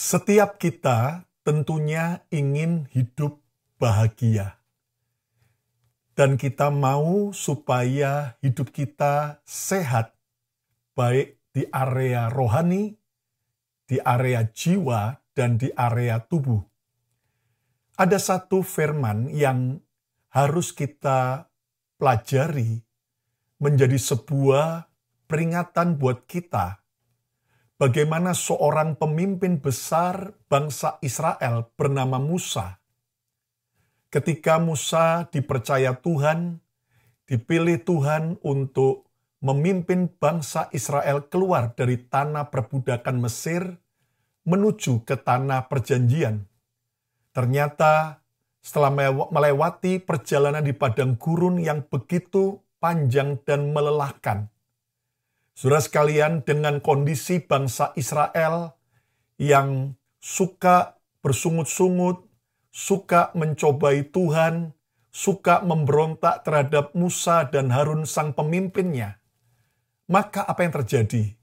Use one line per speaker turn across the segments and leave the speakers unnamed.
Setiap kita tentunya ingin hidup bahagia. Dan kita mau supaya hidup kita sehat, baik di area rohani, di area jiwa, dan di area tubuh. Ada satu firman yang harus kita pelajari menjadi sebuah peringatan buat kita. Bagaimana seorang pemimpin besar bangsa Israel bernama Musa. Ketika Musa dipercaya Tuhan, dipilih Tuhan untuk memimpin bangsa Israel keluar dari tanah perbudakan Mesir menuju ke tanah perjanjian. Ternyata setelah melewati perjalanan di padang gurun yang begitu panjang dan melelahkan, saudara sekalian, dengan kondisi bangsa Israel yang suka bersungut-sungut, suka mencobai Tuhan, suka memberontak terhadap Musa dan Harun sang pemimpinnya, maka apa yang terjadi?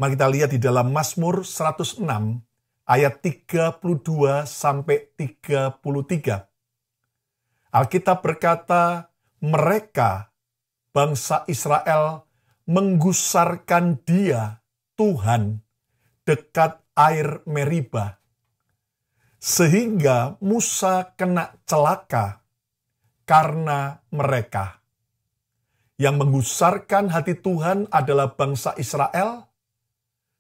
Mari kita lihat di dalam Mazmur 106 ayat 32 sampai 33. Alkitab berkata, mereka, bangsa Israel, menggusarkan dia, Tuhan, dekat air Meriba. Sehingga Musa kena celaka karena mereka. Yang menggusarkan hati Tuhan adalah bangsa Israel,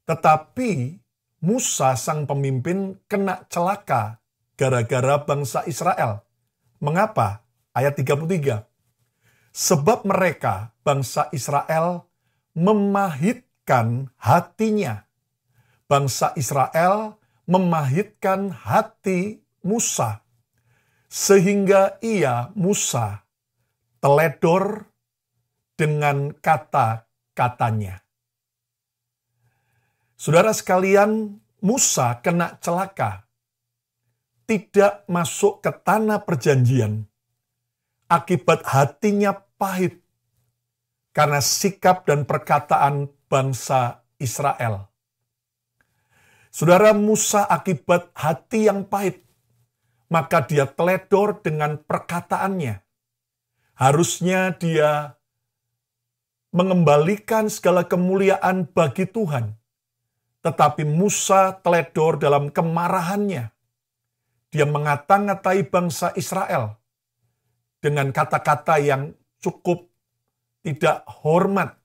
tetapi Musa sang pemimpin kena celaka gara-gara bangsa Israel. Mengapa? Ayat 33. Sebab mereka, bangsa Israel, memahitkan hatinya. Bangsa Israel memahitkan hati Musa, sehingga ia, Musa, teledor dengan kata-katanya. Saudara sekalian, Musa kena celaka, tidak masuk ke tanah perjanjian, akibat hatinya pahit, karena sikap dan perkataan bangsa Israel. Saudara, Musa akibat hati yang pahit, maka dia teledor dengan perkataannya. Harusnya dia mengembalikan segala kemuliaan bagi Tuhan. Tetapi Musa teledor dalam kemarahannya. Dia mengata-ngatai bangsa Israel dengan kata-kata yang cukup tidak hormat.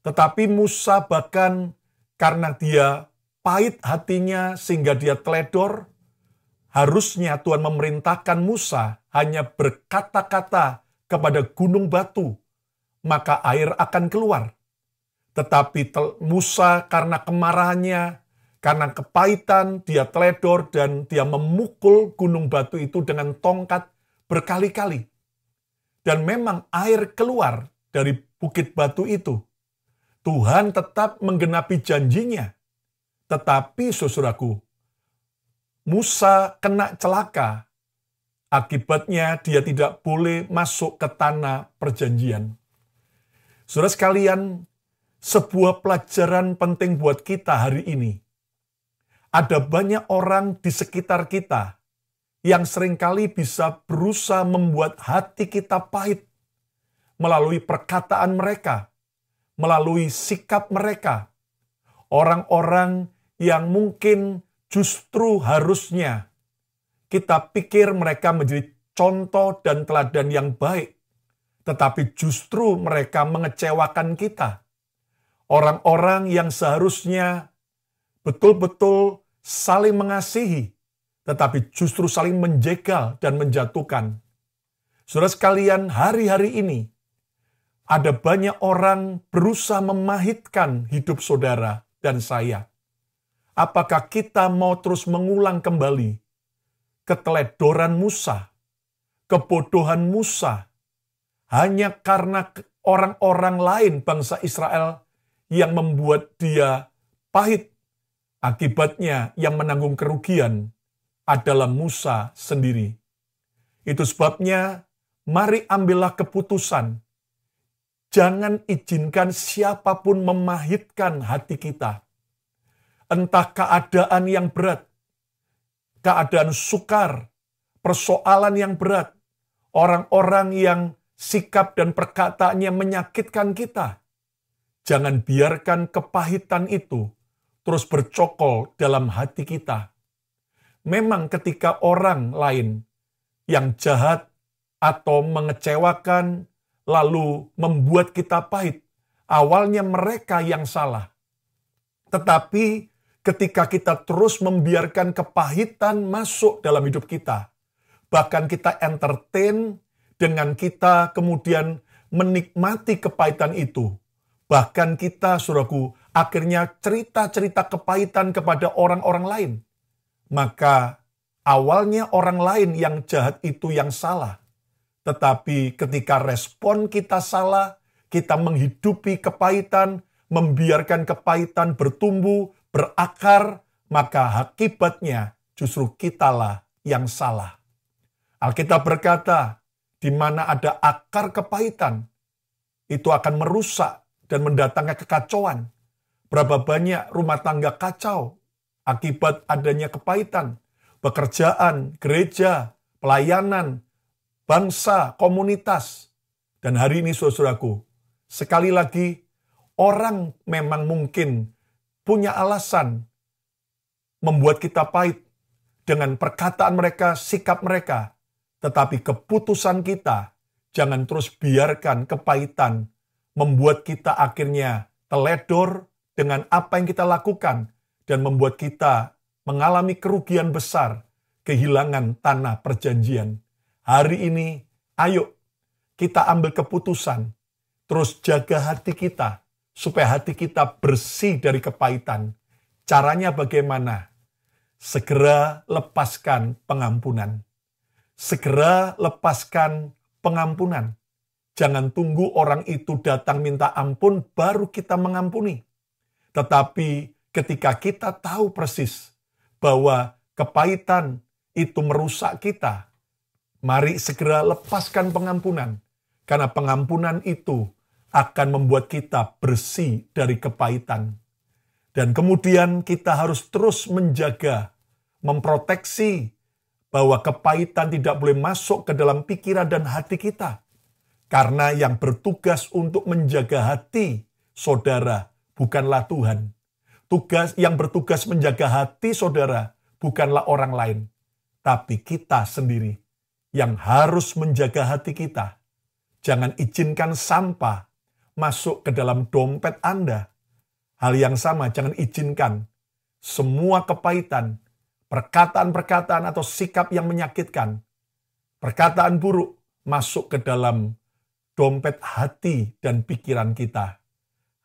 Tetapi Musa bahkan karena dia pahit hatinya sehingga dia teledor, harusnya Tuhan memerintahkan Musa hanya berkata-kata kepada gunung batu, maka air akan keluar. Tetapi Musa karena kemarahannya, karena kepahitan, dia teledor dan dia memukul gunung batu itu dengan tongkat berkali-kali. Dan memang air keluar dari bukit batu itu. Tuhan tetap menggenapi janjinya. Tetapi saudaraku, Musa kena celaka. Akibatnya dia tidak boleh masuk ke tanah perjanjian. Saudara sekalian, sebuah pelajaran penting buat kita hari ini. Ada banyak orang di sekitar kita yang seringkali bisa berusaha membuat hati kita pahit melalui perkataan mereka, melalui sikap mereka. Orang-orang yang mungkin justru harusnya kita pikir mereka menjadi contoh dan teladan yang baik, tetapi justru mereka mengecewakan kita. Orang-orang yang seharusnya betul-betul saling mengasihi, tetapi justru saling menjegal dan menjatuhkan. Saudara sekalian, hari-hari ini ada banyak orang berusaha memahitkan hidup saudara dan saya. Apakah kita mau terus mengulang kembali keteledoran Musa, kebodohan Musa, hanya karena orang-orang lain bangsa Israel yang membuat dia pahit? Akibatnya yang menanggung kerugian adalah Musa sendiri. Itu sebabnya mari ambillah keputusan. Jangan izinkan siapapun memahitkan hati kita. Entah keadaan yang berat, keadaan sukar, persoalan yang berat, orang-orang yang sikap dan perkataannya menyakitkan kita. Jangan biarkan kepahitan itu terus bercokol dalam hati kita. Memang ketika orang lain yang jahat atau mengecewakan lalu membuat kita pahit, awalnya mereka yang salah. Tetapi ketika kita terus membiarkan kepahitan masuk dalam hidup kita, bahkan kita entertain dengan kita kemudian menikmati kepahitan itu, bahkan kita, saudaraku, akhirnya cerita-cerita kepahitan kepada orang-orang lain, maka awalnya orang lain yang jahat itu yang salah. Tetapi ketika respon kita salah, kita menghidupi kepahitan, membiarkan kepahitan bertumbuh, berakar, maka akibatnya justru kitalah yang salah. Alkitab berkata, di mana ada akar kepahitan, itu akan merusak dan mendatangkan kekacauan. Berapa banyak rumah tangga kacau akibat adanya kepahitan, pekerjaan, gereja, pelayanan, bangsa, komunitas. Dan hari ini saudaraku, sekali lagi, orang memang mungkin punya alasan membuat kita pahit dengan perkataan mereka, sikap mereka. Tetapi keputusan kita, jangan terus biarkan kepahitan membuat kita akhirnya teledor dengan apa yang kita lakukan dan membuat kita mengalami kerugian besar, kehilangan tanah perjanjian. Hari ini, ayo kita ambil keputusan, terus jaga hati kita, supaya hati kita bersih dari kepahitan. Caranya bagaimana? Segera lepaskan pengampunan. Segera lepaskan pengampunan. Jangan tunggu orang itu datang minta ampun, baru kita mengampuni. Tetapi ketika kita tahu persis bahwa kepahitan itu merusak kita, mari segera lepaskan pengampunan, karena pengampunan itu akan membuat kita bersih dari kepahitan. Dan kemudian kita harus terus menjaga, memproteksi bahwa kepahitan tidak boleh masuk ke dalam pikiran dan hati kita. Karena yang bertugas untuk menjaga hati saudara bukanlah Tuhan. Yang bertugas menjaga hati saudara bukanlah orang lain, tapi kita sendiri yang harus menjaga hati kita. Jangan izinkan sampah masuk ke dalam dompet Anda. Hal yang sama, jangan izinkan semua kepahitan, perkataan-perkataan atau sikap yang menyakitkan, perkataan buruk masuk ke dalam dompet hati dan pikiran kita.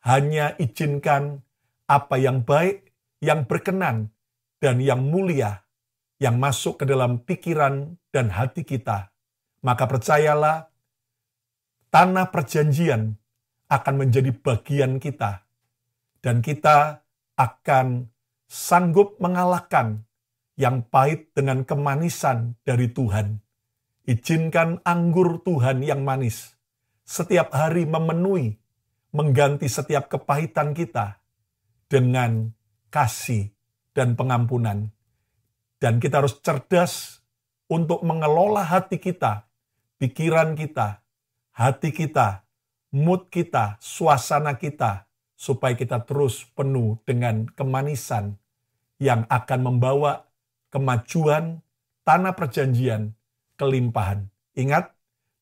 Hanya izinkan apa yang baik, yang berkenan, dan yang mulia yang masuk ke dalam pikiran dan hati kita. Maka percayalah, tanah perjanjian akan menjadi bagian kita. Dan kita akan sanggup mengalahkan yang pahit dengan kemanisan dari Tuhan. Izinkan anggur Tuhan yang manis setiap hari memenuhi, mengganti setiap kepahitan kita dengan kasih dan pengampunan. Dan kita harus cerdas untuk mengelola hati kita, pikiran kita, hati kita, mood kita, suasana kita, supaya kita terus penuh dengan kemanisan yang akan membawa kemajuan, tanah perjanjian, kelimpahan. Ingat,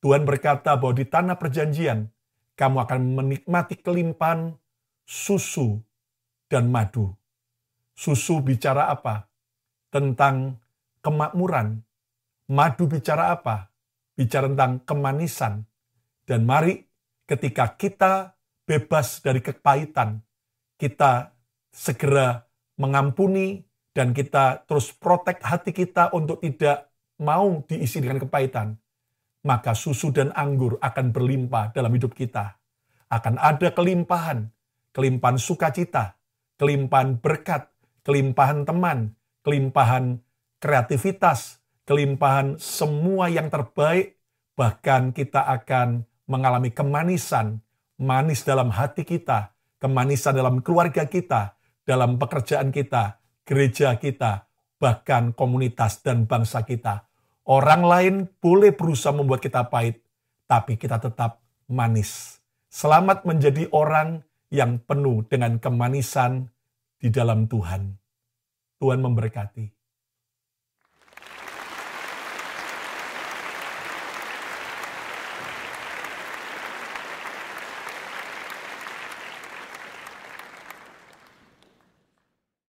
Tuhan berkata bahwa di tanah perjanjian, kamu akan menikmati kelimpahan susu dan madu. Susu bicara apa? Tentang kemakmuran. Madu bicara apa? Bicara tentang kemanisan. Dan mari ketika kita bebas dari kepahitan, kita segera mengampuni dan kita terus protek hati kita untuk tidak mau diisi dengan kepahitan. Maka susu dan anggur akan berlimpah dalam hidup kita. Akan ada kelimpahan, kelimpahan sukacita, kelimpahan berkat, kelimpahan teman, kelimpahan kreativitas, kelimpahan semua yang terbaik, bahkan kita akan mengalami kemanisan, manis dalam hati kita, kemanisan dalam keluarga kita, dalam pekerjaan kita, gereja kita, bahkan komunitas dan bangsa kita. Orang lain boleh berusaha membuat kita pahit, tapi kita tetap manis. Selamat menjadi orang yang penuh dengan kemanisan di dalam Tuhan. Tuhan memberkati.